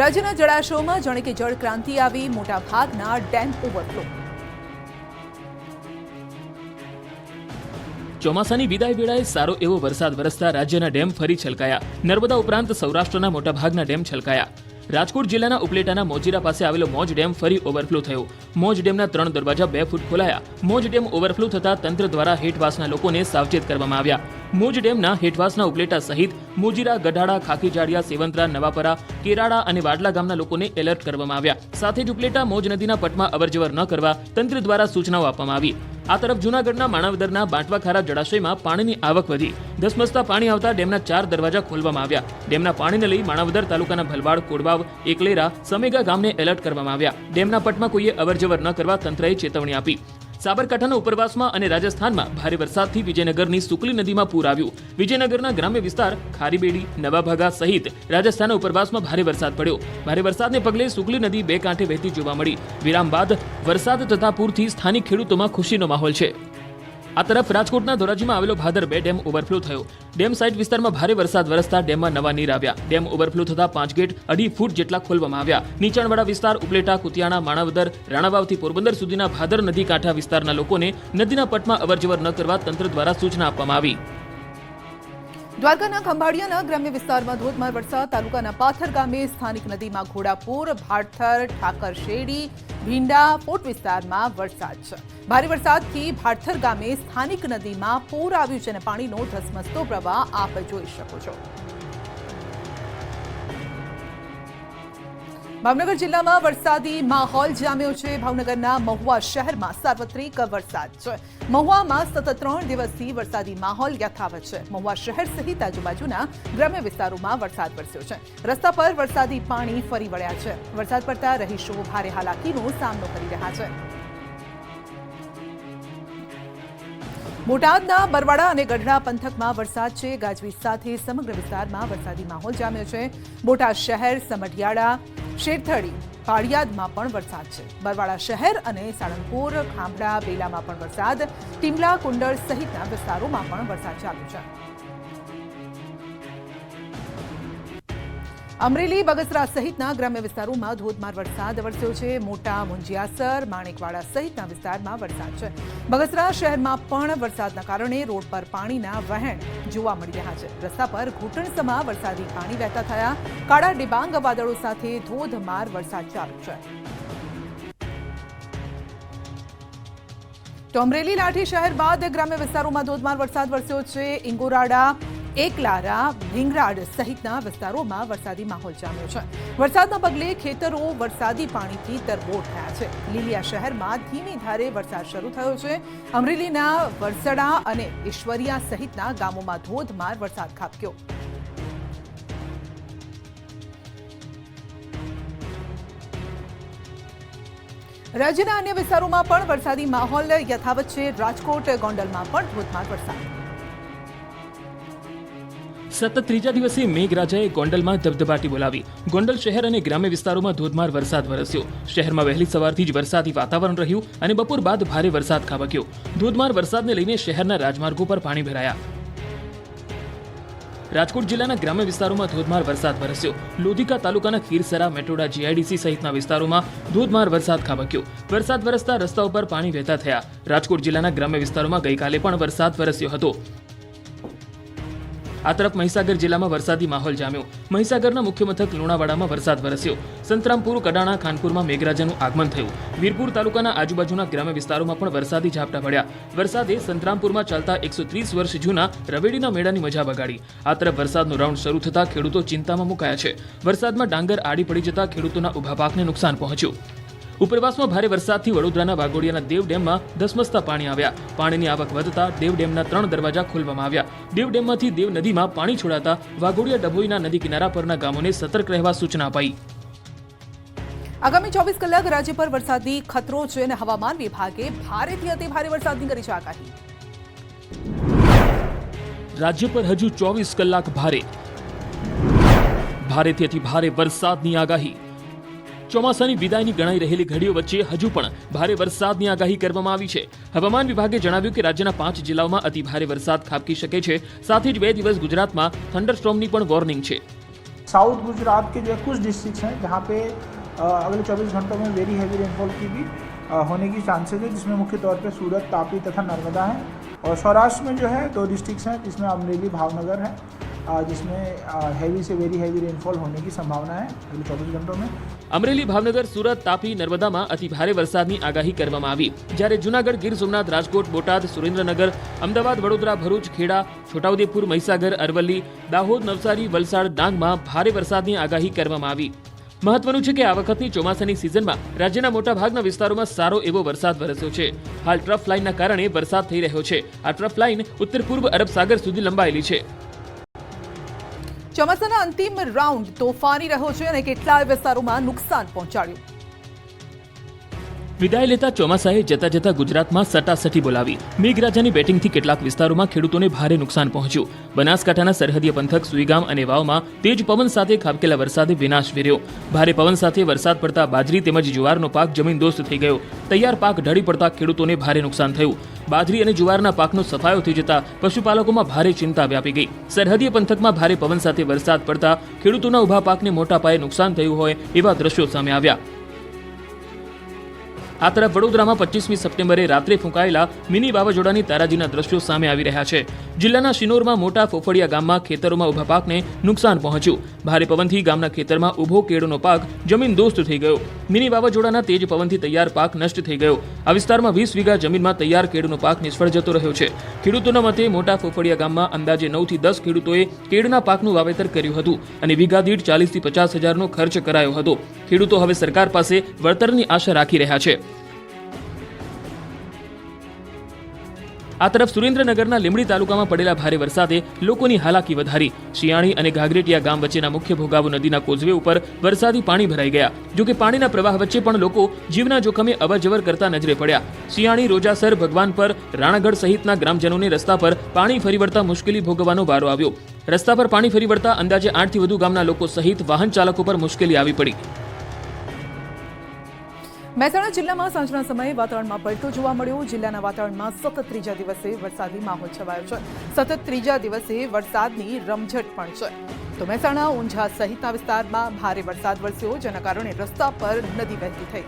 રાજ્યના જળાશયોમાં જાણે કે જળ ક્રાંતિ આવી, મોટા ભાગના ડેમ ઓવરફ્લો। ચોમાસાની વિદાય વેળાએ સારો એવો વરસાદ વરસતા રાજ્યના ડેમ ફરી છલકાયા। નર્મદા ઉપરાંત સૌરાષ્ટ્રના મોટાભાગના ડેમ છલકાયા। રાજકોટ જિલ્લાના ઉપલેટાના મોજીરા પાસે આવેલો મોજ ડેમ ફરી ઓવરફ્લો થયો। મોજ ડેમના 3 દરવાજા 2 ફૂટ ખોલાયા। મોજ ડેમ ઓવરફ્લો થતા તંત્ર દ્વારા હેઠવાસના લોકોને સાવચેત કરવામાં આવ્યા। મોજ ડેમના હેઠવાસના ઉપલેટા સહિત મોજીરા, ગઢાડા, ખાખીજાડિયા, સેવંતરા, નવાપરા, કેરાડા અને વાડલા ગામના લોકોને એલર્ટ કરવામાં આવ્યા। સાથે જ ઉપલેટા મોજ નદીના પટમાં અવરજવર ન કરવા તંત્ર દ્વારા સૂચનાઓ આપવામાં આવી। આ તરફ જૂનાગઢના માણાવદરના બાંટવાખારા જળાશયમાં પાણીની આવક વધી। ધસમસતા પાણી આવતા ડેમના 4 દરવાજા ખોલવામાં આવ્યા। ડેમના પાણીને લઈ માણાવદર તાલુકાના ભલવાડ, કોડવાવ, એકલેરા, સમેગા ગામને એલર્ટ કરવામાં આવ્યા। ડેમના પટમાં કોઈએ અવરજવર ન કરવા તંત્રએ ચેતવણી આપી। સાબરકાંઠાના ઉપરવાસમાં અને રાજસ્થાનમાં ભારે વરસાદથી વિજયનગરની સુકલી નદીમાં પૂર આવ્યું। વિજયનગરના ગ્રામ્ય વિસ્તાર ખારીબેડી, નવાભાગા સહિત રાજસ્થાનના ઉપરવાસમાં ભારે વરસાદ પડ્યો। ભારે વરસાદને પગલે સુકલી નદી 2 કાંઠે વહેતી જોવા મળી। વિરામ બાદ વરસાદ તથા પૂરથી સ્થાનિક ખેડૂતોમાં ખુશીનો માહોલ છે। આ તરફ રાજકોટના ધોરાજીમાં આવેલો ભાદર 2 ડેમ ઓવરફ્લો થયો। ડેમ સાઇટ વિસ્તારમાં ભારે વરસાદ વરસતા ડેમમાં નવા નીર આવ્યા। ડેમ ઓવરફ્લો થતા 5 ગેટ 2.5 ફૂટ જેટલા ખોલવામાં આવ્યા। નીચાણવાળા વિસ્તાર ઉપલેટા, કુતિયાણા, માણાવદર, રાણાવાવથી પોરબંદર સુધીના ભાદર નદી કાંઠા વિસ્તારના લોકોને નદીના પટમાં અવરજવર ન કરવા તંત્ર દ્વારા સૂચના આપવામાં આવી। દ્વારકાના ખંભાળિયાના ગ્રામ્ય વિસ્તારમાં ધોધમાર વરસાદ। તાલુકાના પાથર ગામે સ્થાનિક નદીમાં ઘોડાપુર, ભાટથર, ઠાકર શેડી, ભીંડા, પોટ વિસ્તારમાં વરસાદ છે। ભારે વરસાદથી ભાટથર ગામે સ્થાનિક નદીમાં પૂર આવ્યું છે અને પાણીનો ધસમસતો પ્રવાહ આપ જોઈ શકો છો। ભાવનગર જિલ્લામાં વરસાદી માહોલ જામ્યો છે। ભાવનગરના મહુવા શહેરમાં સાર્વત્રિક વરસાદ છે। મહુવામાં સતત 3 દિવસથી વરસાદી માહોલ યથાવત છે। મહુવા શહેર સહિત આજુબાજુના ગ્રામ્ય વિસ્તારોમાં વરસાદ વરસ્યો છે। રસ્તા પર વરસાદી પાણી ફરી વળ્યા છે। વરસાદ પડતા રહીશો ભારે હાલાકીનો સામનો કરી રહ્યા છે। બોટાદના બરવાડા અને ગઢડા પંથકમાં વરસાદ છે। ગાજવીજ સાથે સમગ્ર વિસ્તારમાં વરસાદી માહોલ જામ્યો છે। બોટાદ શહેર, સમઢિયાળા, શેરથડી, પાળિયાદમાં પણ વરસાદ છે। બરવાડા શહેર અને સાળંગપુર, ખાંભડા, બેલામાં પણ વરસાદ। ટીમલા, કુંડળ સહિતના વિસ્તારોમાં પણ વરસાદ ચાલુ છે। અમરેલી, બગસરા સહિતના ગ્રામ્ય વિસ્તારોમાં ધોધમાર વરસાદ વરસ્યો છે। મોટા મુંજિયાસર, માણેકવાડા સહિતના વિસ્તારમાં વરસાદ છે। બગસરા શહેરમાં પણ વરસાદના કારણે રોડ પર પાણીના વહેણ જોવા મળી રહ્યા છે। રસ્તા પર ઘૂંટણસમા વરસાદી પાણી વહેતા થયા। કાળા ડિબાંગ વાદળો સાથે ધોધમાર વરસાદ ચાલુ છે। તો અમરેલી લાઠી શહેર બાદ ગ્રામ્ય વિસ્તારોમાં ધોધમાર વરસાદ વરસ્યો છે। ઇંગોરાડા, એકલારા, ભીંગરાડ સહિતના વિસ્તારોમાં વરસાદી માહોલ જામ્યો છે। વરસાદના પગલે ખેતરો વરસાદી પાણીથી તરબોળ થયા છે। લીલિયા શહેરમાં ધીમી ધારે વરસાદ શરૂ થયો છે। અમરેલીના વરસડા અને ઈશ્વરિયા સહિતના ગામોમાં ધોધમાર વરસાદ ખાબક્યો। રાજ્યના અન્ય વિસ્તારોમાં પણ વરસાદી માહોલ યથાવત છે। રાજકોટ, ગોંડલમાં પણ ધોધમાર વરસાદ। સતત 3જા દિવસે મેઘરાજાએ ગોંડલમાં ધબધબાટી બોલાવી। ગોંડલ શહેર અને ગ્રામ્ય વિસ્તારોમાં ધોધમાર વરસાદ વરસ્યો। શહેરમાં વહેલી સવારથી જ વરસાદી વાતાવરણ રહ્યું અને બપોર બાદ ભારે વરસાદ ખાબક્યો। ધોધમાર વરસાદને લઈને શહેરના રાજમાર્ગો પર પાણી ભરાયા। રાજકોટ જિલ્લાના ગ્રામ્ય વિસ્તારોમાં ધોધમાર વરસાદ વરસ્યો। લોધિકા તાલુકાના ખીરસરા, મેટોડા, જીઆઈડીસી સહિતના વિસ્તારોમાં ધોધમાર વરસાદ ખાબક્યો। વરસાદ વરસતા રસ્તાઓ પર પાણી વહેતા થયા। રાજકોટ જિલ્લાના ગ્રામ્ય વિસ્તારોમાં ગઈકાલે પણ વરસાદ વરસ્યો હતો। આ તરફ મહીસાગર જિલ્લામાં વરસાદી માહોલ જામ્યો। મહીસાગરના મુખ્ય મથક લુણાવાડામાં વરસાદ વરસ્યો। સંતરામપુર, કડાણા, ખાનપુરમાં મેઘરાજાનું આગમન થયું। વીરપુર તાલુકાના આજુબાજુના ગ્રામ્ય વિસ્તારોમાં પણ વરસાદી ઝાપટા પડ્યા। વરસાદે સંતરામપુરમાં ચાલતા 130 વર્ષ જૂના રવેડીના મેળાની મજા બગાડી। આ તરફ વરસાદનો રાઉન્ડ શરૂ થતા ખેડૂતો ચિંતામાં મુકાયા છે। વરસાદમાં ડાંગર આડી પડી જતા ખેડૂતોના ઉભા પાકને નુકસાન પહોંચ્યું। ઉપરવાસમાં ભારે વરસાદથી વડોદરાના વાઘોડિયાના દેવ ડેમમાં ધસમસતા પાણી આવ્યા। પાણીની આવક વધતા દેવ ડેમના 3 દરવાજા ખોલવામાં આવ્યા। દેવ ડેમમાંથી દેવ નદીમાં પાણી છોડાતા વાઘોડિયા ડભોઈના નદી કિનારા પરના ગામોને સતર્ક રહેવા સૂચના અપાઈ। આગામી 24 કલાક રાજ્ય પર વરસાદી ખતરો છે અને હવામાન વિભાગે ભારેથી અતિ ભારે વરસાદની કરી છે આગાહી। રાજ્ય પર હજુ 24 કલાક ભારેથી અતિ ભારે વરસાદની આગાહી। ચોમાસાની વિદાયની ગણાઈ રહેલી ઘડીઓ વચ્ચે હજુ પણ ભારે વરસાદની આગાહી કરવામાં આવી છે। હવામાન વિભાગે જણાવ્યું કે રાજ્યના 5 જિલ્લાઓમાં અતિ ભારે વરસાદ ખાબકી શકે છે। સાથે જ 2 દિવસ ગુજરાતમાં થંડરસ્ટોર્મની પણ વોર્નિંગ છે। साउथ गुजरात के जो है कुछ डिस्ट्रिक्ट्स हैं जहाँ पे अगले 24 घंटों में वेरी हैवी रेनफॉल की भी होने की चांसेस है, जिसमें मुख्य तौर पे सूरत, तापी तथा नर्मदा है। और सौराष्ट्र में जो है 2 डिस्ट्रिक्ट्स हैं जिसमें अमरेली, भावनगर है, जिसमें हैवी से वेरी हैवी रेनफॉल होने की संभावना है अगले 24 घंटों में। અમરેલી, ભાવનગર, સુરત, તાપી, નર્મદામાં અતિ ભારે વરસાદની આગાહી કરવામાં આવી, જ્યારે જૂનાગઢ, ગીર સોમનાથ, રાજકોટ, બોટાદ, સુરેન્દ્રનગર, અમદાવાદ, વડોદરા, ભરૂચ, ખેડા, છોટાઉદેપુર, મહીસાગર, અરવલ્લી, દાહોદ, નવસારી, વલસાડ, ડાંગમાં ભારે વરસાદની આગાહી કરવામાં આવી। મહત્વનું છે કે આ વખતની ચોમાસાની સિઝનમાં રાજ્યના મોટાભાગના વિસ્તારોમાં સારો એવો વરસાદ વરસ્યો છે। હાલ ટ્રફ લાઇનના કારણે વરસાદ થઈ રહ્યો છે। આ ટ્રફ લાઇન ઉત્તર પૂર્વ અરબ સાગર સુધી લંબાયેલી છે। ચોમાસાના અંતિમ રાઉન્ડ તોફાની રહ્યો છે અને કેટલાય વિસ્તારોમાં નુકસાન પહોંચાડ્યું। વિદાય લેતા ચોમાસાએ જતા જતા ગુજરાતમાં સટાસટી બોલાવી। મેઘરાજાની બેટિંગથી કેટલાક વિસ્તારોમાં ખેડૂતોને ભારે નુકસાન પહોંચ્યું। બનાસકાંઠાના સરહદીય પંથક સુઈગામ અને વાવમાં તેજ પવન સાથે ખાબકેલા વરસાદે વિનાશ વેર્યો। ભારે પવન સાથે વરસાદ પડતા બાજરી તેમજ જુવારનો પાક જમીનદોસ્ત થઈ ગયો। તૈયાર પાક ઢળી પડતા ખેડૂતોને ભારે નુકસાન થયું। બાજરી અને જુવારના પાકનો સફાયો થઈ જતા પશુપાલકોમાં ભારે ચિંતા વ્યાપી ગઈ। સરહદીય પંથકમાં ભારે પવન સાથે વરસાદ પડતા ખેડૂતોના ઊભા પાકને મોટા પાયે નુકસાન થયું હોય એવા દ્રશ્યો સામે આવ્યા। આ તરફ વડોદરામાં 25મી સપ્ટેમ્બરે રાત્રે ફૂંકાયેલા મિની વાવાઝોડાની તારાજીના દ્રશ્યો સામે આવી રહ્યા છે। જિલ્લાના શિનોરમાં મોટા ફોફડિયા ગામમાં ખેતરોમાં ઊભા પાકને નુકસાન પહોંચ્યું। ભારે પવનથી ગામના ખેતરમાં ઊભો કેળનો પાક જમીનદોસ્ત થઈ ગયો। મિની વાવાઝોડાના તેજ પવનથી તૈયાર પાક નષ્ટ થઈ ગયો। આ વિસ્તારમાં 20 વીઘા જમીનમાં તૈયાર કેળનો પાક નિષ્ફળ જતો રહ્યો છે। ખેડૂતોના મતે મોટા ફોફડિયા ગામમાં અંદાજે 9 થી 10 ખેડૂતોએ કેળના પાકનું વાવેતર કર્યું હતું અને વીઘા દીઠ 40 થી 50 હજારનો ખર્ચ કરાયો હતો। ખેડૂતો હવે સરકાર પાસે વળતરની આશા રાખી રહ્યા છે। આ તરફ સુરેન્દ્રનગરના લીંબડી તાલુકામાં પડેલા ભારે વરસાદે લોકોની હાલાકી વધારી। શિયાળી અને ઘાઘરેટિયા ગામ વચ્ચેના મુખ્ય ભોગાવો નદીના કોઝવે ઉપર વરસાદી પાણી ભરાઈ ગયા। જો કે પાણીના પ્રવાહ વચ્ચે પણ લોકો જીવના જોખમે અવરજવર કરતા નજરે પડ્યા। શિયાળી, રોજાસર, ભગવાનપર, રાણાગઢ સહિતના ગ્રામજનોને રસ્તા પર પાણી ફરી વળતા મુશ્કેલી ભોગવવાનો વારો આવ્યો। રસ્તા પર પાણી ફરી વળતા અંદાજે 8 થી વધુ ગામના લોકો સહિત વાહન ચાલકો પર મુશ્કેલી આવી પડી। મહેસાણા જિલ્લામાં સાંજના સમયે વાતાવરણમાં પલટો જોવા મળ્યો। જિલ્લાના વાતાવરણમાં સતત ત્રીજા દિવસે વરસાદી માહોલ છવાયો છે। સતત ત્રીજા દિવસે વરસાદની રમઝટ પણ છે। તો મહેસાણા, ઊંઝા સહિતના વિસ્તારમાં ભારે વરસાદ વરસ્યો, જેના કારણે રસ્તા પર નદી વહેતી થઈ।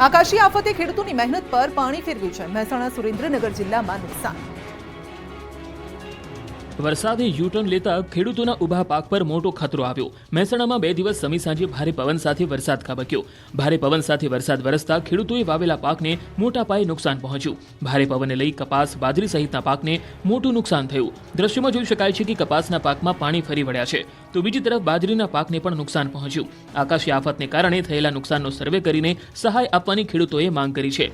આકાશી આફતે ખેડૂતોની મહેનત પર પાણી ફેરવ્યું છે। મહેસાણા, સુરેન્દ્રનગર જિલ્લામાં નુકસાન। વરસાદે યુટર્ન લેતા ખેડૂતોના ઊભા પાક પર મોટો ખતરો આવ્યો। મહેસાણામાં 2 દિવસ સમી સાંજે ભારે પવન સાથે વરસાદ ખાબક્યો। ભારે પવન સાથે વરસાદ વરસતા ખેડૂતોએ વાવેલા પાકને મોટા પાયે નુકસાન પહોંચ્યું। ભારે પવનને લઈ કપાસ, બાજરી સહિતના પાકને મોટું નુકસાન થયું। દ્રશ્યમાં જોઈ શકાય છે કે કપાસના પાકમાં પાણી ફરી વળ્યા છે, તો બીજી તરફ બાજરીના પાકને પણ નુકસાન પહોંચ્યું। આકાશી આફતને કારણે થયેલા નુકસાનનો સર્વે કરીને સહાય આપવાની ખેડૂતોએ માંગ કરી છે।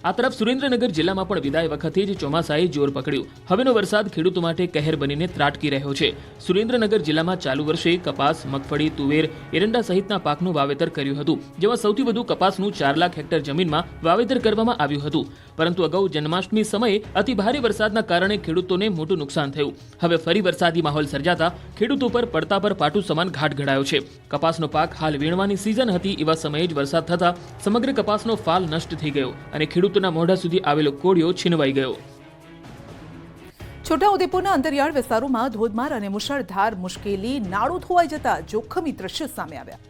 આ તરફ સુરેન્દ્રનગર જિલ્લામાં પણ વિદાય વખતે જ ચોમાસાએ જોર પકડ્યું। હવેનો વરસાદ ખેડૂતો માટે કહેર બનીને ત્રાટકી રહ્યો છે। સુરેન્દ્રનગર જિલ્લામાં ચાલુ વર્ષે કપાસ, મગફળી, તુવેર, એરંડા સહિતના પાકનું વાવેતર કર્યું હતું, જેમાં સૌથી વધુ કપાસનું 4 લાખ હેક્ટર જમીનમાં વાવેતર કરવામાં આવ્યું હતું। પરંતુ અગાઉ જન્માષ્ટમી સમયે અતિ ભારે વરસાદના કારણે ખેડૂતોને મોટું નુકસાન થયું। હવે ફરી વરસાદી માહોલ સર્જાતા ખેડૂતો પર પડતા પર પાટું સમાન ઘાટ ઘડાયો છે। કપાસનો પાક હાલ વીણવાની સિઝન હતી એવા સમયે જ વરસાદ થતા સમગ્ર કપાસનો ફાલ નષ્ટ થઈ ગયો અને ખેડૂતોના મોઢા સુધી આવેલો કોળિયો છીનવાઈ ગયો। છોટાઉદેપુરના અંતરિયાળ વિસ્તારોમાં ધોધમાર અને મુશળધાર મુશ્કેલી, નાળું ધોવાઈ જતા જોખમી દ્રશ્યો સામે આવ્યા।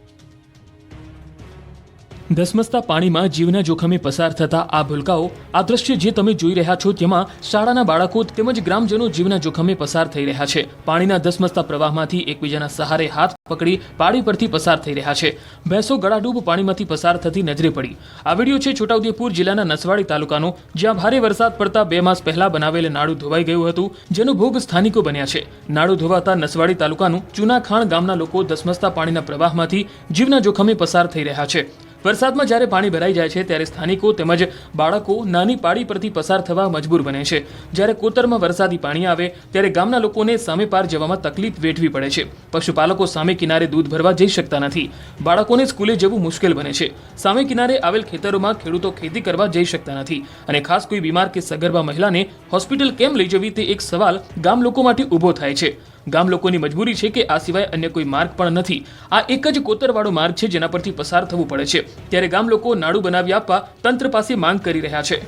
ધસમસતા પાણીમાં જીવના જોખમે પસાર થતા આ ભૂલકાઓ, આ દ્રશ્ય જે તમે જોઈ રહ્યા છો તેમાં શાળાના બાળકો તેમજ ગ્રામજનો જીવના જોખમે પસાર થઈ રહ્યા છે। પાણીના ધસમસતા પ્રવાહમાંથી એકબીજાના સહારે હાથ પકડી પાળી પરથી પસાર થઈ રહ્યા છે। ભેંસો ગળાડૂબ પાણીમાંથી પસાર થતી નજરે પડી। આ વિડીયો છે છોટાઉદેપુર જિલ્લાના નસવાડી તાલુકાનો, જ્યાં ભારે વરસાદ પડતા 2 માસ પહેલા બનાવેલ નાળું ધોવાઈ ગયું હતું, જેનો ભોગ સ્થાનિકો બન્યા છે। નાળું ધોવાતા નસવાડી તાલુકાનું ચુનાખાણ ગામના લોકો ધસમસતા પાણીના પ્રવાહમાંથી જીવના જોખમે પસાર થઈ રહ્યા છે। વરસાદમાં જ્યારે પાણી ભરાઈ જાય છે ત્યારે સ્થાનિકો તેમજ બાળકો નાની પાળી પરથી પસાર થવા મજબૂર બને છે। જ્યારે કોતરમાં વરસાદી પાણી આવે ત્યારે ગામના લોકોને સામે પાર જવામાં તકલીફ વેઠવી પડે છે। પશુપાલકો સામે કિનારે દૂધ ભરવા જઈ શકતા નથી। બાળકોને સ્કૂલે જવું મુશ્કેલ બને છે। સામે કિનારે આવેલ ખેતરોમાં ખેડૂતો ખેતી કરવા જઈ શકતા નથી અને ખાસ કોઈ બીમાર કે સગર્ભા મહિલાને હોસ્પિટલ કેમ લઈ જવી તે એક સવાલ ગામ લોકો માટે ઊભો થાય છે। ગામ લોકોની મજબૂરી છે કે આ સિવાય અન્ય કોઈ માર્ગ પણ નથી। આ એક જ કોતરવાળો માર્ગ છે જેના પરથી પસાર થવું પડે છે। ત્યારે ગામ લોકો નાળું બનાવી આપવા તંત્ર પાસે માંગ કરી રહ્યા છે।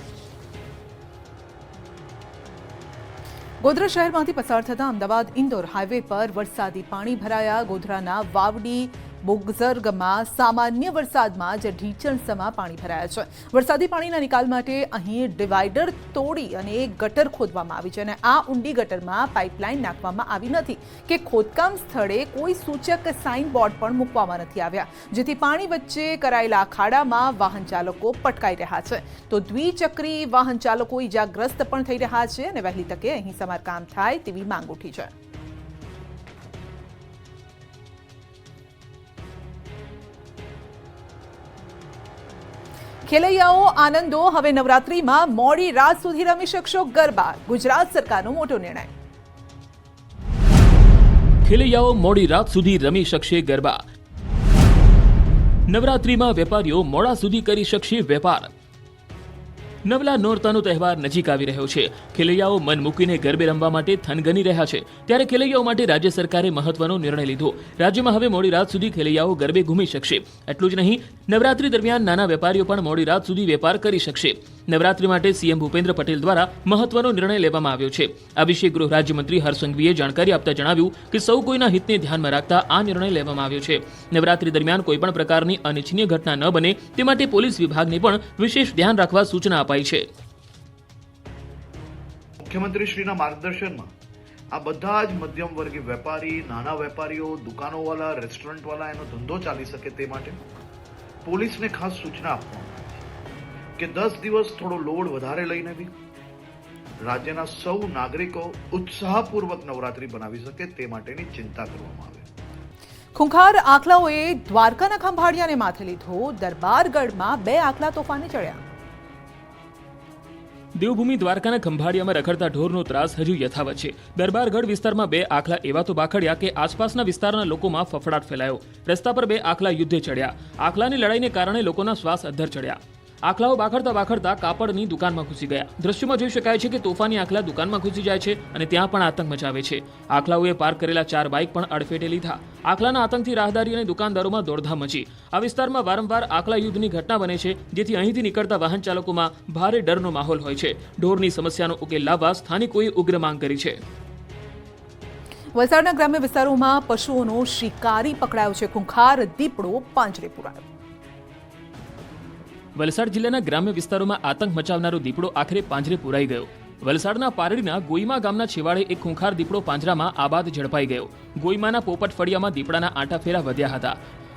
ગોધરા શહેરમાંથી પસાર થતા અમદાવાદ ઇન્દોર હાઈવે પર વરસાદી પાણી ભરાયા. ગોધરાના વાવડી બોગઝર્ગમાં સામાન્ય વરસાદમાં જ ઢીચણસમાં પાણી ભરાયા છે. વરસાદી પાણીના નિકાલ માટે અહીં ડિવાઈડર તોડી અને ગટર ખોદવામાં આવી છે અને આ ઊંડી ગટરમાં પાઇપલાઇન નાખવામાં આવી નથી કે ખોદકામ સ્થળે કોઈ સૂચક સાઇન બોર્ડ પણ મૂકવામાં નથી આવ્યા, જેથી પાણી વચ્ચે કરાયેલા ખાડામાં વાહન ચાલકો પટકાઈ રહ્યા છે. તો દ્વિચક્રી વાહન ચાલકો ઇજાગ્રસ્ત પણ થઈ રહ્યા છે અને વહેલી તકે અહીં સમારકામ થાય તેવી માંગ ઉઠી છે. ખેલૈયાઓ આનંદો, હવે નવરાત્રીમાં મોડી રાત સુધી રમી શકશો ગરબા. ગુજરાત સરકારનો મોટો નિર્ણય. ખેલૈયાઓ મોડી રાત સુધી રમી શકશે ગરબા. નવરાત્રીમાં વેપારીઓ મોડા સુધી કરી શકશે વેપાર. નવલા નોરતાનો તહેવાર નજીક આવી રહ્યો છે. ખેલૈયાઓ મન મૂકીને ગરબે રમવા માટે થનગની રહ્યા છે. ત્યારે ખેલૈયાઓ માટે રાજ્ય સરકારે મહત્વનો નિર્ણય લીધો. રાજ્યમાં હવે મોડી રાત સુધી ખેલૈયાઓ ગરબે ઘૂમી શકશે. એટલું જ નહીં, નવરાત્રી દરમિયાન નાના વેપારીઓ પણ મોડી રાત સુધી વેપાર કરી શકશે. નવરાત્રી માટે સીએમ ભૂપેન્દ્ર પટેલ દ્વારા મહત્વનો નિર્ણય લેવામાં આવ્યો છે. આ વિશે ગૃહ રાજ્યમંત્રી હર્ષ સંઘવીએ જાણકારી આપતા જણાવ્યું કે સૌ કોઈના હિતને ધ્યાનમાં રાખતા આ નિર્ણય લેવામાં આવ્યો છે. નવરાત્રી દરમિયાન કોઈપણ પ્રકારની અનિચ્છનીય ઘટના ન બને તે માટે પોલીસ વિભાગને પણ વિશેષ ધ્યાન રાખવા સૂચના અપાઈ છે. મુખ્યમંત્રીશ્રીના માર્ગદર્શનમાં આ બધા જ મધ્યમ વર્ગીય વેપારી, નાના વેપારીઓ, દુકાનોવાળા, રેસ્ટોરન્ટવાળા એનો ધંધો ચાલી શકે તે માટે પોલીસને ખાસ સૂચના આપવામાં કે 10 દિવસ થોડો લોડ વધારે લઈને બી રાજ્યના સૌ નાગરિકો ઉત્સાહપૂર્વક નવરાત્રી બનાવી શકે તે માટેની ચિંતા કરવામાં આવે. ખૂંખાર આખલાઓએ દ્વારકાના ખંભાળિયાને માથે લીધો. દરબારગઢમાં 2 આખલા તોફાને ચડ્યા. દેવભૂમિ દ્વારકાના ખંભાળિયામાં રખડતા ઢોરનો ત્રાસ હજુ યથાવત છે. દરબારગઢ વિસ્તારમાં 2 આખલા એવા તો બાખડ્યા કે આસપાસના વિસ્તારના લોકોમાં ફફડાટ ફેલાયો. રસ્તા પર 2 આખલા યુદ્ધે ચડ્યા. આખલાની લડાઈને કારણે લોકોના શ્વાસ અદ્ધર ચડ્યા. આખલાઓ બાખડતા કાપડની દુકાનમાં ઘૂસી ગયા. દ્રશ્યમાં જોઈ શકાય છે કે તોફાની આખલા દુકાનમાં ઘૂસી જાય છે અને ત્યાં પણ આતંક મચાવે છે. આખલાઓએ પાર્ક કરેલા 4 બાઇક પણ અડફેટે લીધા. આખલાના આતંકથી રાહદારી અને દુકાનદારોમાં દોડધામ મચી. આ વિસ્તારમાં વારંવાર આખલા યુદ્ધની ઘટના બને છે, જેથી અહીંથી નીકળતા વાહન ચાલકોમાં ભારે ડરનો માહોલ હોય છે. ઢોરની સમસ્યાનો ઉકેલ લાવવા સ્થાનિકોએ ઉગ્ર માંગ કરી છે. વલસાડના ગ્રામ્ય વિસ્તારોમાં પશુઓનો શિકારી પકડાયો છે. ખૂંખાર દીપડો પાંજરે પુરાયો. વલસાડ જિલ્લાના ગ્રામ્ય વિસ્તારોમાં આતંક મચાવનારો દીપડો આખરે પાંજરે પુરાઈ ગયો. વલસાડના પારડીના ગોઈમા ગામના છેવાડે એક ખૂંખાર દીપડો પાંજરામાં આબાદ ઝડપાઈ ગયો. ગોઈમાના પોપટ ફળિયામાં દીપડાના આંટાફેરા વધ્યા હતા.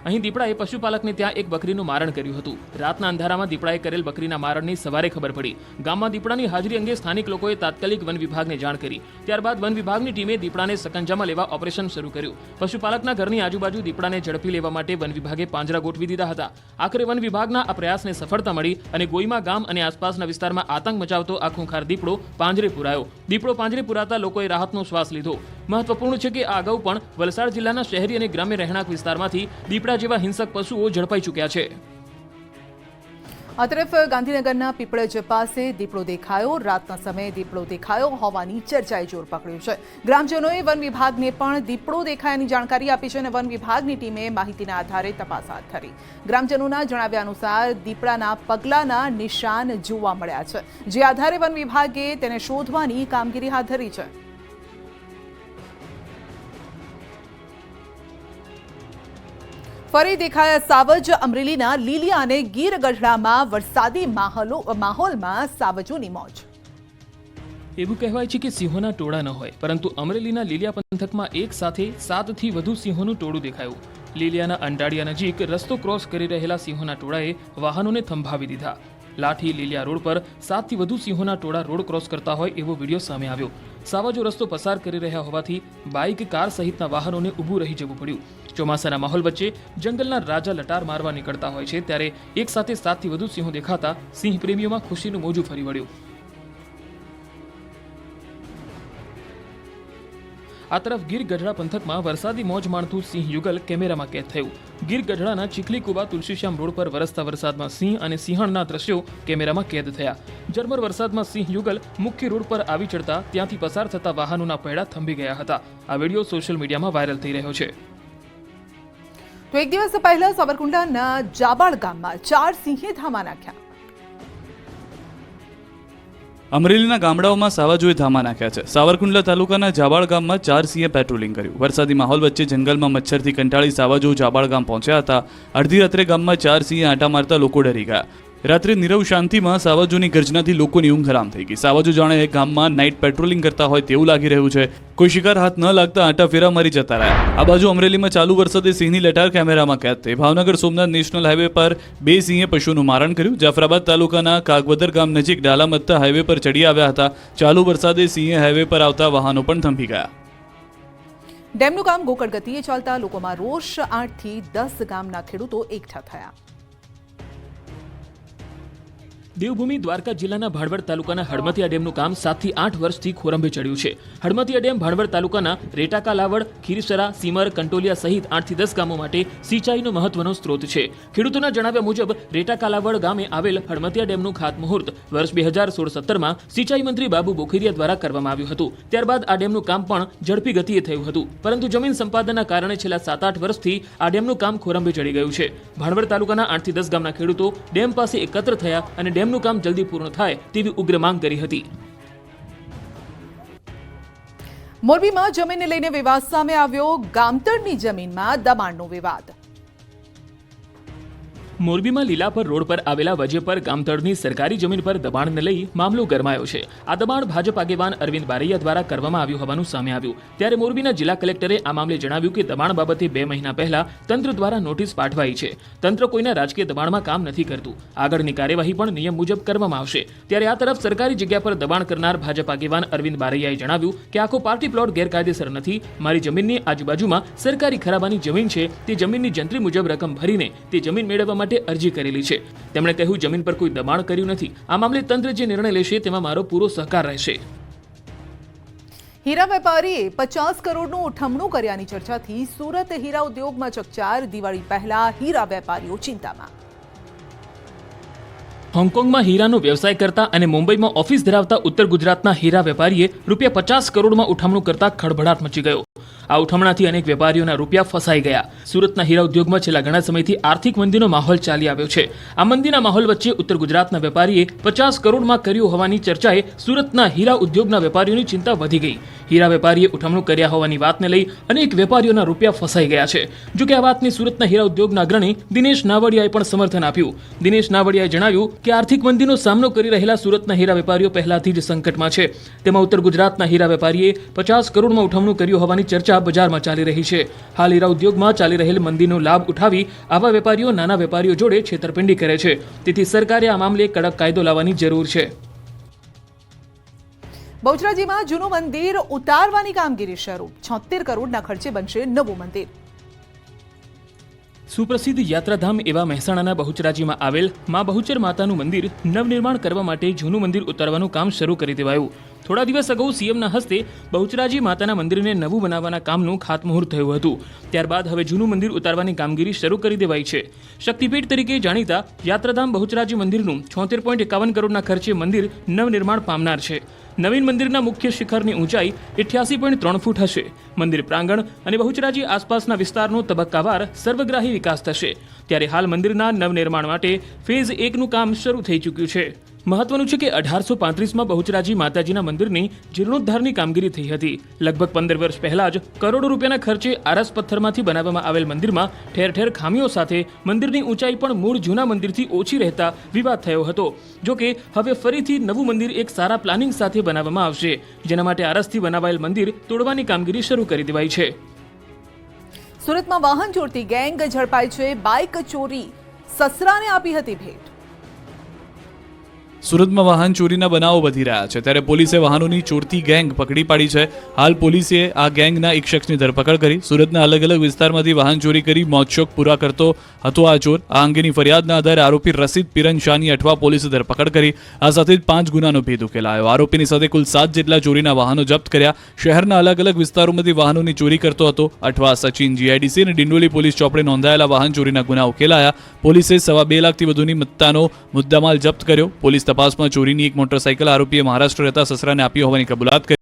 અહીં દીપડાએ પશુપાલકને ત્યાં એક બકરીનું મારણ કર્યું હતું. રાતના અંધારામાં દીપડાએ કરેલ બકરીના મારણની સવારે ખબર પડી. ગામમાં દીપડાની હાજરી અંગે સ્થાનિક લોકોએ તાત્કાલિક વન વિભાગને જાણ કરી. ત્યારબાદ વન વિભાગની ટીમે દીપડાને સકંજામાં લેવા ઓપરેશન શરૂ કર્યું. પશુપાલકના ઘરની આજુબાજુ દીપડાને ઝડપી લેવા માટે વન વિભાગે પાંજરા ગોઠવી દીધા હતા. આખરે વન વિભાગના આ પ્રયાસને સફળતા મળી અને ગોઈમા ગામ અને આસપાસના વિસ્તારમાં આતંક મચાવતો આ ખૂંખાર દીપડો પાંજરે પુરાયો. દીપડો પાંજરે પુરાતા લોકોએ રાહતનો શ્વાસ લીધો. મહત્વપૂર્ણ છે કે આ અગાઉ પણ વલસાડ જિલ્લાના શહેરી અને ગ્રામ્ય રહેણાંક વિસ્તારમાંથી દીપડા જેવા હિંસક પશુઓ ઝડપાઈ ચૂક્યા છે. આ તરફ ગાંધીનગરના પીપળજ પાસે દીપડો દેખાયો. રાતના સમયે દીપડો દેખાયો હોવાની ચર્ચાએ જોર પકડ્યું છે. ગ્રામજનોએ વન વિભાગને પણ દીપડો દેખાયાની જાણકારી આપી છે અને વન વિભાગની ટીમે માહિતીના આધારે તપાસ હાથ ધરી. ગ્રામજનોના જણાવ્યા અનુસાર દીપડાના પગલાના નિશાન જોવા મળ્યા છે, જે આધારે વન વિભાગે તેને શોધવાની કામગીરી હાથ ધરી છે. ફરી દેખાયા સાવજ. અમરેલીના લીલિયા અને ગીર ગઢડામાં વરસાદી માહોલમાં સાવજોની મોજ. એવું કહેવાય છે કે સિંહોના ટોળા ન હોય, પરંતુ અમરેલીના લીલિયા પંથકમાં એક સાથે 7 થી વધુ સિંહોનું ટોળું દેખાયું. લીલિયાના અંટાડિયા નજીક રસ્તો ક્રોસ કરી રહેલા સિંહોના ટોળાએ વાહનોને થંભાવી દીધા. લાઠી લીલિયા રોડ પર 7 થી વધુ સિંહોના ટોળા રોડ ક્રોસ કરતા હોય એવો વિડીયો સામે આવ્યો. સાવજો રસ્તો પસાર કરી રહ્યા હોવાથી બાઇક, કાર સહિતના વાહનોને ઊભું રહી જવું પડ્યું. ચોમાસાના માહોલ વચ્ચે જંગલના રાજા લટાર મારવા નીકળતા હોય છે, ત્યારે એક સાથે 7 થી વધુ સિંહો દેખાતા સિંહ પ્રેમીઓમાં ખુશીનું મોજું ફરી વળ્યું. આ તરફ ગીર ગઢડા પંથકમાં વરસાદી મોજ માણતું સિંહ યુગલ કેમેરામાં કેદ થયું. ગીર ગઢડાના ચીખલીકુબા તુલસીશ્યામ રોડ પર વરસતા વરસાદમાં સિંહ અને સિંહણના દ્રશ્યો કેમેરામાં કેદ થયા. ઝરમર વરસાદમાં સિંહ યુગલ મુખ્ય રોડ પર આવી ચડતા ત્યાંથી પસાર થતા વાહનોના પૈડા થંભી ગયા હતા. આ વિડીયો સોશિયલ મીડિયામાં વાયરલ થઈ રહ્યો છે. તો એક દિવસ પહેલા સાબરકુંડલાના જાબાળ ગામમાં 4 સિંહે ધામા નાખ્યા. અમરેલીના ગામડાઓમાં સાવાજોએ ધામા નાખ્યા છે. સાવરકુંડલા તાલુકાના જાબાળ ગામમાં 4 સિંહે પેટ્રોલિંગ કર્યું. વરસાદી માહોલ વચ્ચે જંગલમાં મચ્છરથી કંટાળી સાવાજો જાબાળ ગામ પહોંચ્યા હતા. અડધી રાત્રે ગામમાં 4 સિંહે આંટા મારતા લોકો ડરી ગયા. રાત્રે નીરવ શાંતિમાં સાવાજોની ગર્જનાથી લોકોની ઊંઘ હરામ થઈ ગઈ. સાવાજો જાણે ગામમાં નાઇટ પેટ્રોલિંગ કરતા હોય તેવું લાગી રહ્યું છે. કોઈ શિકાર હાથ ન લાગતા આંટા ફેરા મારી જતા રહ્યા. આ બાજુ અમરેલીમાં ચાલુ વરસાદે સિંહની લટાર કેમેરામાં કેદ થઈ. ભાવનગર સોમનાથ નેશનલ હાઈવે પર 2 સિંહે પશુનું મારણ કર્યું. જાફરાબાદ તાલુકાના કાગવદર ગામ નજીક ડાલામત્તા હાઈવે પર ચડી આવ્યા હતા. ચાલુ વરસાદે સિંહે હાઈવે પર આવતા વાહનો પણ થંભી ગયા. ડેમનું કામ ગોકળ ગતિએ ચાલતા લોકોમાં રોષ. 8 થી 10 ગામના ખેડૂતો એકઠા થયા. દેવભૂમિ દ્વારકા જિલ્લાના ભાણવડ તાલુકાના હડમતિયા ડેમનું કામ 7 થી 8 વર્ષથી ખોરંભે ચડ્યું છે. હડમતિયા ડેમ ભાણવડ તાલુકાના રેટાકા લાવડ, ખીરસરા, સીમર, કંટોલિયા સહિત 8 થી 10 ગામો માટે સિંચાઈનો મહત્વનો સ્ત્રોત છે. ખેડૂતોના જણાવ્યા મુજબ રેટાકા લાવડ ગામે આવેલ હડમતિયા ડેમનું ખાતમુહૂર્ત વર્ષ 2016-17માં સિંચાઈ મંત્રી બાબુ બોખીરિયા દ્વારા કરવામાં આવ્યું હતું. ત્યારબાદ આ ડેમનું કામ પણ ઝડપી ગતિએ થયું હતું, પરંતુ જમીન સંપાદનના કારણે છેલ્લા 7-8 વર્ષથી આ ડેમનું કામ ખોરંભે ચડી ગયું છે. ભાણવડ તાલુકાના 8 થી 10 ગામના ખેડૂતો ડેમ પાસે એકત્ર થયા અને ડેમનું કામ જલ્દી પૂર્ણ થાય તેવી ઉગ્ર માંગ કરી હતી. મોરબીમાં જમીનને લઈને વિવાદ સામે આવ્યો. ગામતળની જમીનમાં દબાણનો વિવાદ. મોરબીમાં લીલાપર રોડ પર આવેલા વજેપર ગામતળની સરકારી જમીન પર દબાણને લઈ મામલો ગરમાયો છે. આ દબાણ ભાજપ આગેવાન અરવિંદ બારૈયા દ્વારા કરવામાં આવ્યું હોવાનું સામે આવ્યું. ત્યારે મોરબીના જિલ્લા કલેક્ટરે આ મામલે જણાવ્યું કે દબાણ બાબતે 2 મહિના પહેલા તંત્ર દ્વારા નોટિસ પાઠવાઈ છે. તંત્ર કોઈના રાજકીય દબાણમાં કામ નથી કરતું. આગળની કાર્યવાહી પણ નિયમ મુજબ કરવામાં આવશે. ત્યારે આ તરફ સરકારી જગ્યા પર દબાણ કરનાર ભાજપ આગેવાન અરવિંદ બારૈયાએ જણાવ્યું કે આખો પાર્ટી પ્લોટ ગેરકાયદેસર નથી. મારી જમીનની આજુબાજુમાં સરકારી ખરાબાની જમીન છે. તે જમીનની જંત્રી મુજબ રકમ ભરીને તે જમીન મેળવવા માટે અરજી કરેલી છે. તેમણે કહ્યું, જમીન પર કોઈ દબાણ કર્યું નથી. આ મામલે તંત્ર જે નિર્ણય લેશે તેમાં મારો પૂરો સહકાર રહેશે. હીરા વેપારીએ 50 કરોડનું ઉઠમણું કર્યાની ચર્ચાથી સુરત હીરા ઉદ્યોગમાં ચકચાર. દિવાળી પહેલા હીરા વેપારીઓ ચિંતામાં. હોંગકોંગમાં હીરાનો વ્યવસાય કરતા અને મુંબઈમાં ઓફિસ ધરાવતા ઉત્તર ગુજરાતના હીરા વેપારીએ રૂપિયા 50 કરોડમાં ઉઠમણું કરતા ખળભળાટ મચી ગયો. આ ઉઠમણાથી અનેક વેપારીઓના રૂપિયા ફસાઈ ગયા. સુરતના હીરા ઉદ્યોગમાં છેલ્લા ઘણા સમયથી આર્થિક મંદીનો માહોલ ચાલી આવ્યો છે. આ મંદીના માહોલ વચ્ચે ઉત્તર ગુજરાતના વેપારીએ 50 કરોડમાં કર્યું હોવાની ચર્ચાએ સુરતના હીરા ઉદ્યોગના વેપારીઓની ચિંતા વધી ગઈ. હીરા વેપારીએ ઉઠમણું કર્યા હોવાની વાતને લઈ અનેક વેપારીઓના રૂપિયા ફસાઈ ગયા છે. જોકે આ વાતને સુરતના હીરા ઉદ્યોગના અગ્રણી દિનેશ નાવડિયાએ પણ સમર્થન આપ્યું. દિનેશ નાવડિયાએ જણાવ્યું કે આર્થિક મંદીનો સામનો કરી રહેલા સુરતના હીરા વેપારીઓ પહેલાથી જ સંકટમાં છે. તેમાં ઉત્તર ગુજરાતના હીરા વેપારીએ 50 કરોડમાં ઉઠમણું કર્યું હોવાની ચર્ચા બજારમાં ચાલી રહી છે. હાલ હીરા ઉદ્યોગમાં ચાલી રહેલ મંદીનો લાભ ઉઠાવી આવા વેપારીઓ નાના વેપારીઓ જોડે છેતરપિંડી કરે છે. તેથી સરકારે આ મામલે કડક કાયદો લાવવાની જરૂર છે. બહુચરાજીમાં જૂનું મંદિર ઉતારવાની કામગીરી શરૂ. 76 કરોડના ખર્ચે બનશે નવું મંદિર. સુપ્રસિદ્ધ યાત્રાધામ એવા મહેસાણાના બહુચરાજીમાં આવેલ મા બહુચર માતાનું મંદિર નવનિર્માણ કરવા માટે જૂનું મંદિર ઉતારવાનું કામ શરૂ કરી દેવાયું. થોડા દિવસ અગાઉ સીએમના હસ્તે બહુચરાજી માતાના મંદિરને નવું બનાવવાના કામનું ખાતમુહૂર્ત થયું હતું. ત્યારબાદ હવે જૂનું મંદિર ઉતારવાની કામગીરી શરૂ કરી દેવાઈ છે. શક્તિપીઠ તરીકે જાણીતા યાત્રાધામ બહુચરાજી મંદિરનું 76.51 કરોડના ખર્ચે મંદિર નવનિર્માણ પામનાર છે. નવીન મંદિરના મુખ્ય શિખરની ઊંચાઈ 88.3 ફૂટ હશે. મંદિર પ્રાંગણ અને બહુચરાજી આસપાસના વિસ્તારનો તબક્કાવાર સર્વગ્રાહી વિકાસ થશે. ત્યારે હાલ મંદિરના નવનિર્માણ માટે ફેઝ 1નું કામ શરૂ થઈ ચૂક્યું છે. મહત્વનું છે કે 1835માં બહુચરાજી માતાજીના મંદિરની જીર્ણોદ્ધારની કામગીરી થઈ હતી. લગભગ 15 વર્ષ પહેલા જ કરોડો રૂપિયાના ખર્ચે આરસ પથ્થરમાંથી બનાવવામાં આવેલ મંદિરમાં ઠેર ઠેર ખામીઓ સાથે મંદિરની ઊંચાઈ પણ મૂળ જૂના મંદિરથી ઓછી રહેતા વિવાદ થયો હતો. જોકે હવે ફરીથી નવું મંદિર એક સારા પ્લાનિંગ સાથે બનાવવામાં આવશે, જેના માટે આરસથી બનાવાયેલ મંદિર તોડવાની કામગીરી શરૂ કરી દેવાઈ છે. સુરતમાં વાહન ચોરતી ગેંગ ઝડપાઈ છે. બાઇક ચોરી સસરાને આપી હતી ભેટ. સુરતમાં વાહન ચોરીના બનાવો વધી રહ્યા છે, ત્યારે પોલીસે વાહનોની ચોરતી ગેંગ પકડી પાડી છે. હાલ પોલીસે આ ગેંગના એક શખ્સની ધરપકડ કરી. સુરતના અલગ અલગ વિસ્તારમાંથી વાહન ચોરી કરી મોજશોખ પૂરા કરતો હતો આ ચોર. આ અંગેની ફરિયાદના આધારે આરોપી રસીદ પિરન શાહની અઠવા પોલીસે ધરપકડ કરી. આ સાથે જ 5 ગુનાનો ભેદ ઉકેલાયો. આરોપીની સાથે કુલ 7 જેટલા ચોરીના વાહનો જપ્ત કર્યા. શહેરના અલગ અલગ વિસ્તારોમાંથી વાહનોની ચોરી કરતો હતો. અઠવા, સચિન, જીઆઈડીસી અને ડિંડોલી પોલીસ ચોપડે નોંધાયેલા વાહન ચોરીના ગુના ઉકેલાયા. પોલીસે 2.25 લાખથી વધુની મત્તાનો મુદ્દામાલ જપ્ત કર્યો. પોલીસ તપાસમાં ચોરીની એક મોટરસાઇકલ આરોપીએ મહારાષ્ટ્ર રહેતા સસરાને આપી હોવાની કબૂલાત કરી.